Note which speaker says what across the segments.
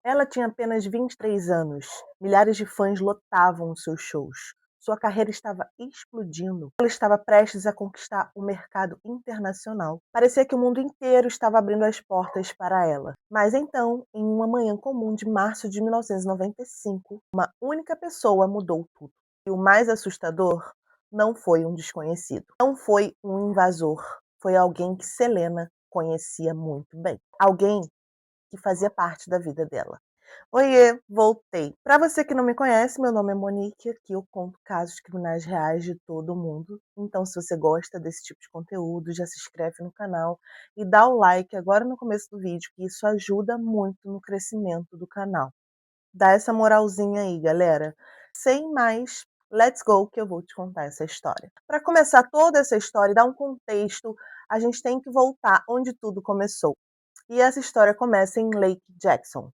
Speaker 1: Ela tinha apenas 23 anos. Milhares de fãs lotavam os seus shows. Sua carreira estava explodindo. Ela estava prestes a conquistar o mercado internacional. Parecia que o mundo inteiro estava abrindo as portas para ela. Mas então, em uma manhã comum de março de 1995, uma única pessoa mudou tudo. E o mais assustador não foi um desconhecido. Não foi um invasor. Foi alguém que Selena conhecia muito bem. Alguém que fazia parte da vida dela. Oiê, voltei. Para você que não me conhece, meu nome é Monique, aqui eu conto casos criminais reais de todo mundo. Então, se você gosta desse tipo de conteúdo, já se inscreve no canal e dá o like agora no começo do vídeo, que isso ajuda muito no crescimento do canal. Dá essa moralzinha aí, galera. Sem mais, let's go que eu vou te contar essa história. Para começar toda essa história e dar um contexto, a gente tem que voltar onde tudo começou. E essa história começa em Lake Jackson.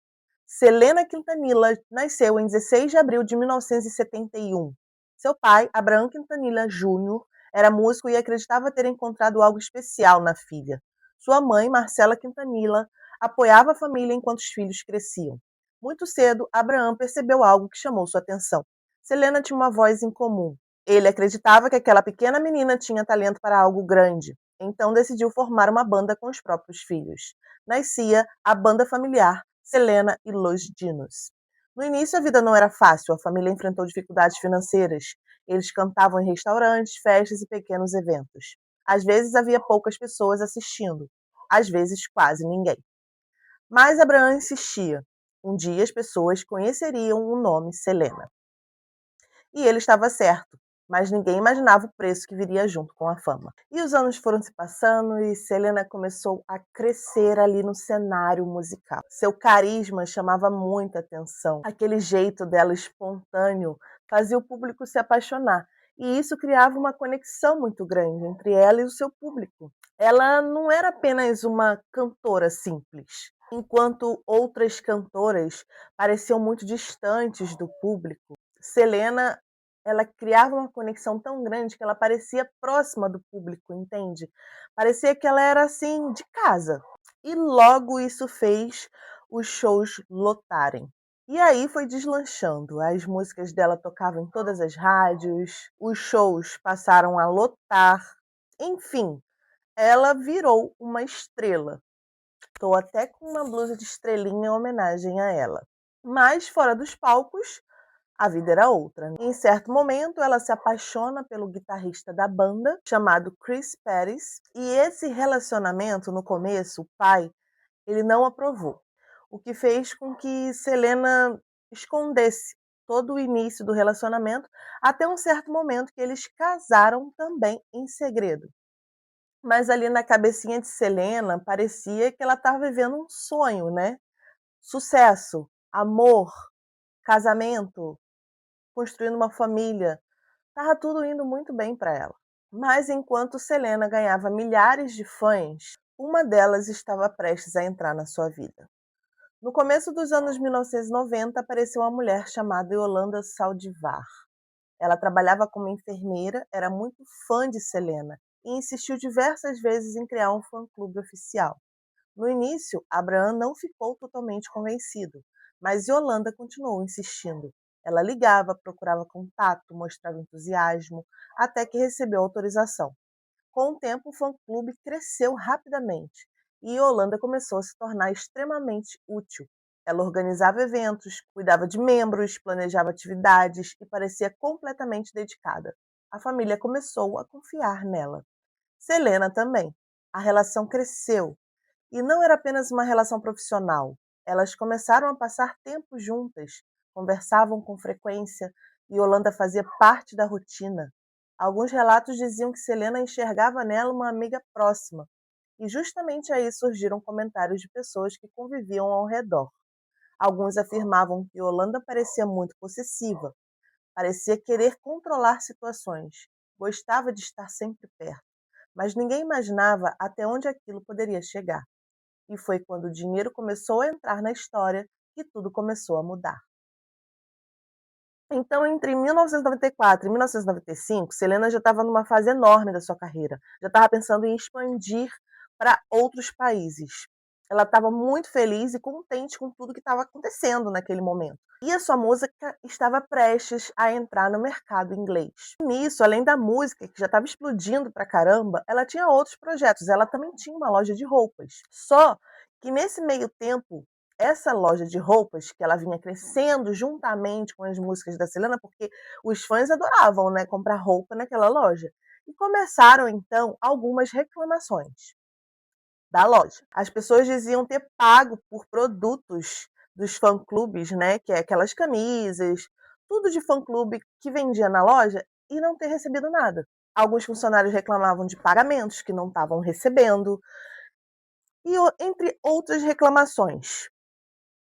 Speaker 1: Selena Quintanilha nasceu em 16 de abril de 1971. Seu pai, Abraham Quintanilha Jr., era músico e acreditava ter encontrado algo especial na filha. Sua mãe, Marcela Quintanilha, apoiava a família enquanto os filhos cresciam. Muito cedo, Abraham percebeu algo que chamou sua atenção. Selena tinha uma voz incomum. Ele acreditava que aquela pequena menina tinha talento para algo grande. Então decidiu formar uma banda com os próprios filhos. Nascia a banda familiar Selena e Los Dinos. No início a vida não era fácil, a família enfrentou dificuldades financeiras. Eles cantavam em restaurantes, festas e pequenos eventos. Às vezes havia poucas pessoas assistindo, às vezes quase ninguém. Mas Abraham insistia. Um dia as pessoas conheceriam o nome Selena. E ele estava certo, mas ninguém imaginava o preço que viria junto com a fama. E os anos foram se passando e Selena começou a crescer ali no cenário musical. Seu carisma chamava muita atenção. Aquele jeito dela espontâneo fazia o público se apaixonar. E isso criava uma conexão muito grande entre ela e o seu público. Ela não era apenas uma cantora simples. Enquanto outras cantoras pareciam muito distantes do público, Selena, ela criava uma conexão tão grande que ela parecia próxima do público, entende? Parecia que ela era assim de casa. E logo isso fez os shows lotarem. E aí foi deslanchando. As músicas dela tocavam em todas as rádios, os shows passaram a lotar. Enfim, ela virou uma estrela. Estou até com uma blusa de estrelinha em homenagem a ela. Mas fora dos palcos, a vida era outra. Em certo momento, ela se apaixona pelo guitarrista da banda, chamado Chris Perez, e esse relacionamento, no começo, o pai, ele não aprovou, o que fez com que Selena escondesse todo o início do relacionamento, até um certo momento que eles casaram também em segredo. Mas ali na cabecinha de Selena, parecia que ela estava vivendo um sonho, né? Sucesso, amor, casamento, construindo uma família. Estava tudo indo muito bem para ela. Mas enquanto Selena ganhava milhares de fãs, uma delas estava prestes a entrar na sua vida. No começo dos anos 1990, apareceu uma mulher chamada Yolanda Saldivar. Ela trabalhava como enfermeira, era muito fã de Selena e insistiu diversas vezes em criar um fã-clube oficial. No início, Abraham não ficou totalmente convencido, mas Yolanda continuou insistindo. Ela ligava, procurava contato, mostrava entusiasmo, até que recebeu autorização. Com o tempo, o fã-clube cresceu rapidamente e Yolanda começou a se tornar extremamente útil. Ela organizava eventos, cuidava de membros, planejava atividades e parecia completamente dedicada. A família começou a confiar nela. Selena também. A relação cresceu e não era apenas uma relação profissional. Elas começaram a passar tempo juntas, conversavam com frequência e Yolanda fazia parte da rotina. Alguns relatos diziam que Selena enxergava nela uma amiga próxima, e justamente aí surgiram comentários de pessoas que conviviam ao redor. Alguns afirmavam que Yolanda parecia muito possessiva, parecia querer controlar situações, gostava de estar sempre perto, mas ninguém imaginava até onde aquilo poderia chegar. E foi quando o dinheiro começou a entrar na história que tudo começou a mudar. Então, entre 1994 e 1995, Selena já estava numa fase enorme da sua carreira. Já estava pensando em expandir para outros países. Ela estava muito feliz e contente com tudo que estava acontecendo naquele momento. E a sua música estava prestes a entrar no mercado inglês. Nisso, além da música, que já estava explodindo pra caramba, ela tinha outros projetos. Ela também tinha uma loja de roupas. Só que nesse meio tempo, essa loja de roupas, que ela vinha crescendo juntamente com as músicas da Selena, porque os fãs adoravam, né, comprar roupa naquela loja. E começaram então algumas reclamações da loja. As pessoas diziam ter pago por produtos dos fã-clubes, né, que é aquelas camisas, tudo de fã-clube que vendia na loja e não ter recebido nada. Alguns funcionários reclamavam de pagamentos que não estavam recebendo e entre outras reclamações.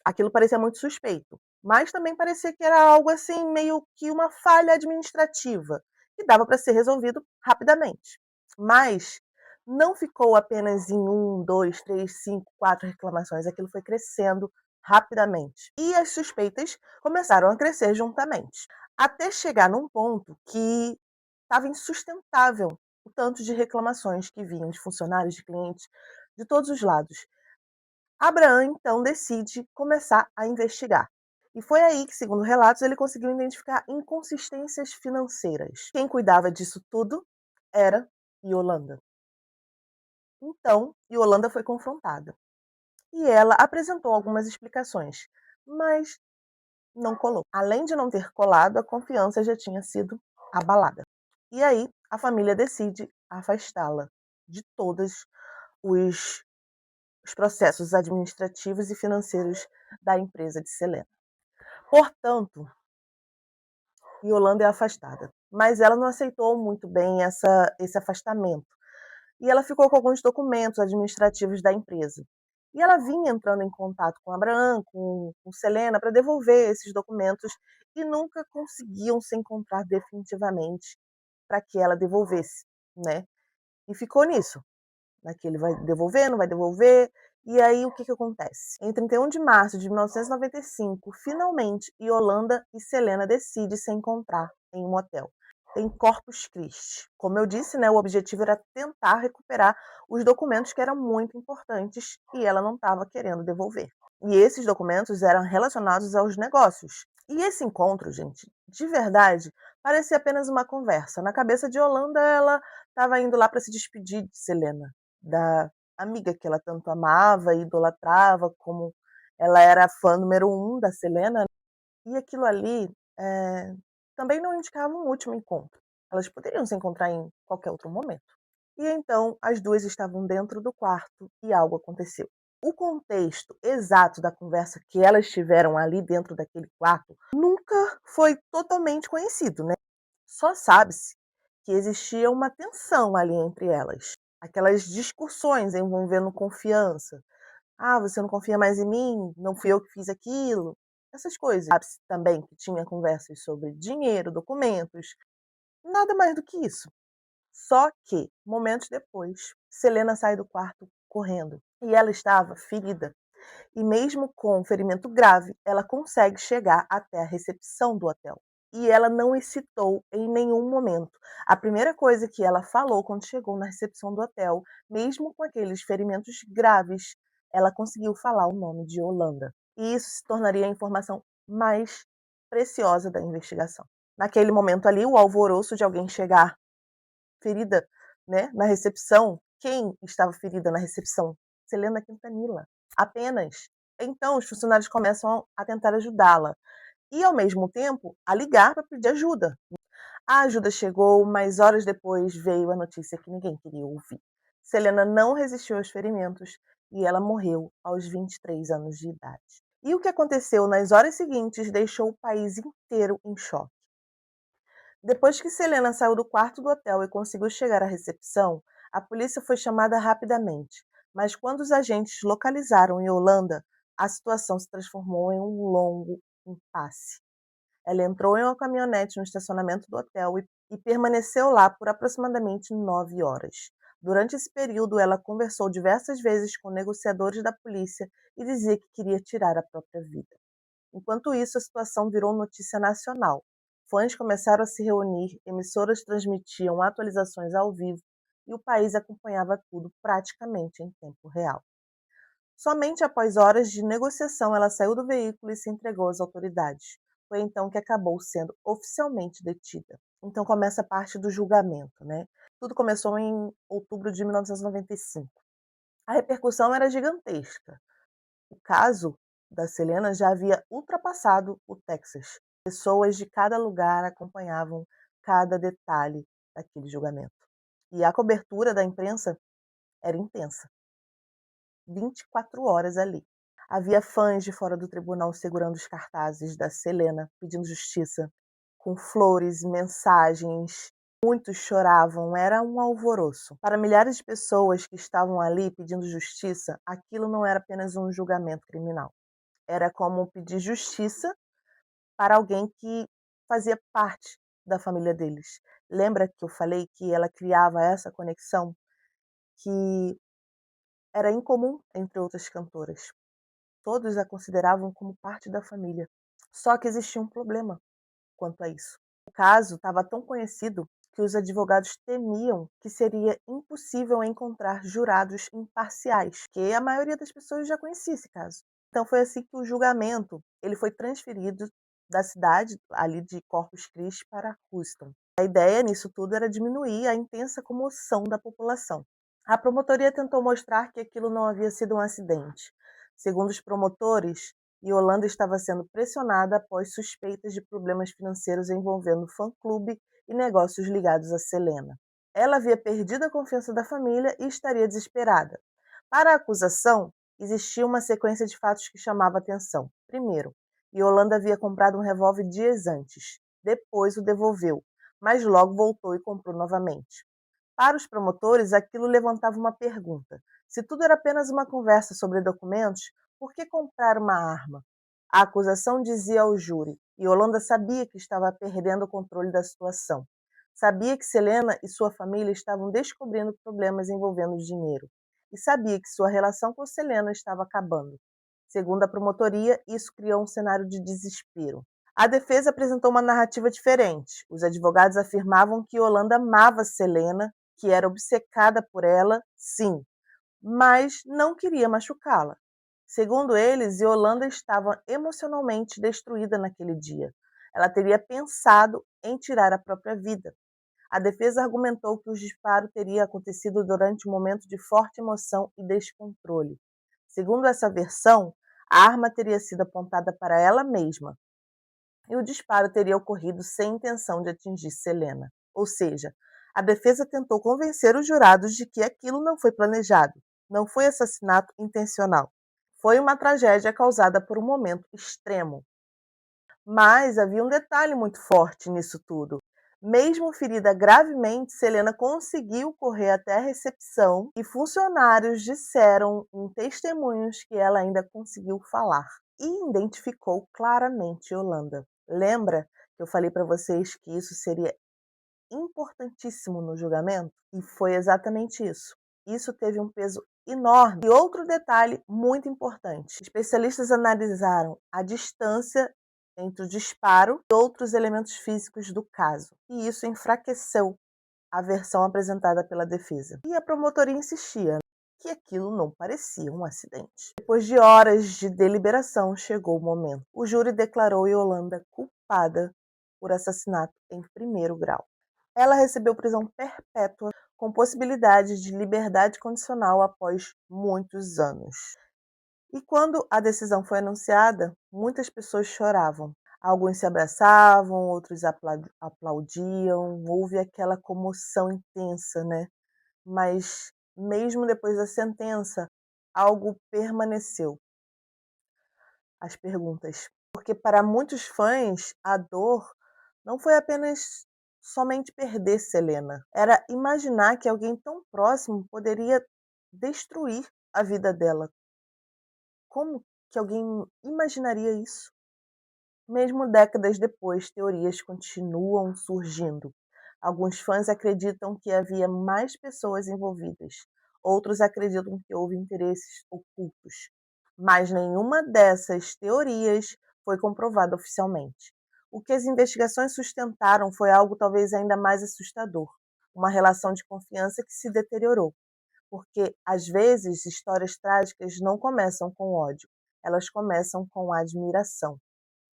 Speaker 1: Aquilo parecia muito suspeito, mas também parecia que era algo assim meio que uma falha administrativa, que dava para ser resolvido rapidamente. Mas não ficou apenas em um, dois, três, cinco, quatro reclamações, aquilo foi crescendo rapidamente. E as suspeitas começaram a crescer juntamente, até chegar num ponto que estava insustentável o tanto de reclamações que vinham de funcionários, de clientes, de todos os lados. Abraham então decide começar a investigar. E foi aí que, segundo relatos, ele conseguiu identificar inconsistências financeiras. Quem cuidava disso tudo era Yolanda. Então, Yolanda foi confrontada. E ela apresentou algumas explicações, mas não colou. Além de não ter colado, a confiança já tinha sido abalada. E aí, a família decide afastá-la de todos os processos administrativos e financeiros da empresa de Selena. Portanto, Yolanda é afastada. Mas ela não aceitou muito bem esse afastamento. E ela ficou com alguns documentos administrativos da empresa. E ela vinha entrando em contato com Abraham, com Selena, para devolver esses documentos e nunca conseguiam se encontrar definitivamente para que ela devolvesse, né? E ficou nisso. Naquele vai devolver, não vai devolver. E aí o que, que acontece? Em 31 de março de 1995, finalmente Yolanda e Selena decidem se encontrar em um hotel. Em Corpus Christi. Como eu disse, né, o objetivo era tentar recuperar os documentos que eram muito importantes e ela não estava querendo devolver. E esses documentos eram relacionados aos negócios. E esse encontro, gente, de verdade, parecia apenas uma conversa. Na cabeça de Yolanda, ela estava indo lá para se despedir de Selena, da amiga que ela tanto amava e idolatrava, como ela era fã número um da Selena. E aquilo ali também não indicava um último encontro. Elas poderiam se encontrar em qualquer outro momento. E então as duas estavam dentro do quarto e algo aconteceu. O contexto exato da conversa que elas tiveram ali dentro daquele quarto nunca foi totalmente conhecido, né? Só sabe-se que existia uma tensão ali entre elas. Aquelas discussões envolvendo confiança. Ah, você não confia mais em mim? Não fui eu que fiz aquilo? Essas coisas. Sabe-se também que tinha conversas sobre dinheiro, documentos, nada mais do que isso. Só que, momentos depois, Selena sai do quarto correndo e ela estava ferida. E mesmo com um ferimento grave, ela consegue chegar até a recepção do hotel. E ela não hesitou em nenhum momento. A primeira coisa que ela falou quando chegou na recepção do hotel, mesmo com aqueles ferimentos graves, ela conseguiu falar o nome de Yolanda. E isso se tornaria a informação mais preciosa da investigação. Naquele momento ali, o alvoroço de alguém chegar ferida, né, na recepção. Quem estava ferida na recepção? Selena Quintanilla. Apenas. Então, os funcionários começam a tentar ajudá-la. E, ao mesmo tempo, a ligar para pedir ajuda. A ajuda chegou, mas horas depois veio a notícia que ninguém queria ouvir. Selena não resistiu aos ferimentos e ela morreu aos 23 anos de idade. E o que aconteceu nas horas seguintes deixou o país inteiro em choque. Depois que Selena saiu do quarto do hotel e conseguiu chegar à recepção, a polícia foi chamada rapidamente. Mas quando os agentes localizaram Yolanda, a situação se transformou em um longo impasse. Ela entrou em uma caminhonete no estacionamento do hotel e permaneceu lá por aproximadamente 9 horas. Durante esse período, ela conversou diversas vezes com negociadores da polícia e dizia que queria tirar a própria vida. Enquanto isso, a situação virou notícia nacional. Fãs começaram a se reunir, emissoras transmitiam atualizações ao vivo e o país acompanhava tudo praticamente em tempo real. Somente após horas de negociação ela saiu do veículo e se entregou às autoridades. Foi então que acabou sendo oficialmente detida. Então começa a parte do julgamento, né? Tudo começou em outubro de 1995. A repercussão era gigantesca. O caso da Selena já havia ultrapassado o Texas. Pessoas de cada lugar acompanhavam cada detalhe daquele julgamento. E a cobertura da imprensa era intensa. 24 horas ali. Havia fãs de fora do tribunal segurando os cartazes da Selena, pedindo justiça, com flores, mensagens. Muitos choravam, era um alvoroço. Para milhares de pessoas que estavam ali pedindo justiça, aquilo não era apenas um julgamento criminal. Era como pedir justiça para alguém que fazia parte da família deles. Lembra que eu falei que ela criava essa conexão que era incomum entre outras cantoras? Todos a consideravam como parte da família. Só que existia um problema quanto a isso. O caso estava tão conhecido que os advogados temiam que seria impossível encontrar jurados imparciais, que a maioria das pessoas já conhecia esse caso. Então foi assim que o julgamento ele foi transferido da cidade ali de Corpus Christi para Houston. A ideia nisso tudo era diminuir a intensa comoção da população. A promotoria tentou mostrar que aquilo não havia sido um acidente. Segundo os promotores, Yolanda estava sendo pressionada após suspeitas de problemas financeiros envolvendo fã-clube e negócios ligados a Selena. Ela havia perdido a confiança da família e estaria desesperada. Para a acusação, existia uma sequência de fatos que chamava atenção. Primeiro, Yolanda havia comprado um revólver dias antes. Depois o devolveu, mas logo voltou e comprou novamente. Para os promotores, aquilo levantava uma pergunta: se tudo era apenas uma conversa sobre documentos, por que comprar uma arma? A acusação dizia ao júri, e Holanda sabia que estava perdendo o controle da situação. Sabia que Selena e sua família estavam descobrindo problemas envolvendo dinheiro. E sabia que sua relação com Selena estava acabando. Segundo a promotoria, isso criou um cenário de desespero. A defesa apresentou uma narrativa diferente. Os advogados afirmavam que Holanda amava Selena, que era obcecada por ela, sim, mas não queria machucá-la. Segundo eles, Yolanda estava emocionalmente destruída naquele dia. Ela teria pensado em tirar a própria vida. A defesa argumentou que o disparo teria acontecido durante um momento de forte emoção e descontrole. Segundo essa versão, a arma teria sido apontada para ela mesma e o disparo teria ocorrido sem intenção de atingir Selena. Ou seja, a defesa tentou convencer os jurados de que aquilo não foi planejado, não foi assassinato intencional. Foi uma tragédia causada por um momento extremo. Mas havia um detalhe muito forte nisso tudo. Mesmo ferida gravemente, Selena conseguiu correr até a recepção e funcionários disseram em testemunhos que ela ainda conseguiu falar e identificou claramente Yolanda. Lembra que eu falei para vocês que isso seria importantíssimo no julgamento? E foi exatamente isso. Isso teve um peso enorme. E outro detalhe muito importante: especialistas analisaram a distância entre o disparo e outros elementos físicos do caso, e isso enfraqueceu a versão apresentada pela defesa. E a promotoria insistia que aquilo não parecia um acidente. Depois de horas de deliberação, chegou o momento. O júri declarou Yolanda culpada por assassinato em primeiro grau. Ela recebeu prisão perpétua com possibilidade de liberdade condicional após muitos anos. E quando a decisão foi anunciada, muitas pessoas choravam. Alguns se abraçavam, outros aplaudiam, houve aquela comoção intensa, né? Mas mesmo depois da sentença, algo permaneceu. As perguntas. Porque para muitos fãs, a dor não foi apenas somente perder Selena. Era imaginar que alguém tão próximo poderia destruir a vida dela. Como que alguém imaginaria isso? Mesmo décadas depois, teorias continuam surgindo. Alguns fãs acreditam que havia mais pessoas envolvidas. Outros acreditam que houve interesses ocultos. Mas nenhuma dessas teorias foi comprovada oficialmente. O que as investigações sustentaram foi algo talvez ainda mais assustador: uma relação de confiança que se deteriorou. porque às vezes histórias trágicas não começam com ódio, elas começam com admiração.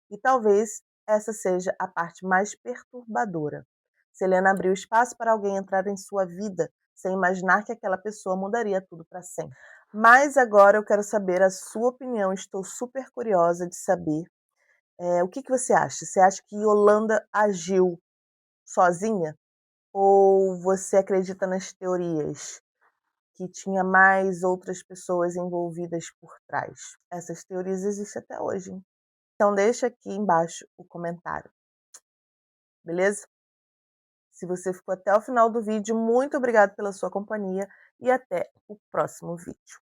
Speaker 1: E talvez essa seja a parte mais perturbadora. Selena abriu espaço para alguém entrar em sua vida sem imaginar que aquela pessoa mudaria tudo para sempre. Mas agora eu quero saber a sua opinião, estou super curiosa de saber, o que você acha? Você acha que Yolanda agiu sozinha ou você acredita nas teorias que tinha mais outras pessoas envolvidas por trás? Essas teorias existem até hoje, hein? Então deixa aqui embaixo o comentário, beleza? Se você ficou até o final do vídeo, muito obrigada pela sua companhia e até o próximo vídeo.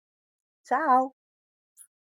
Speaker 1: Tchau!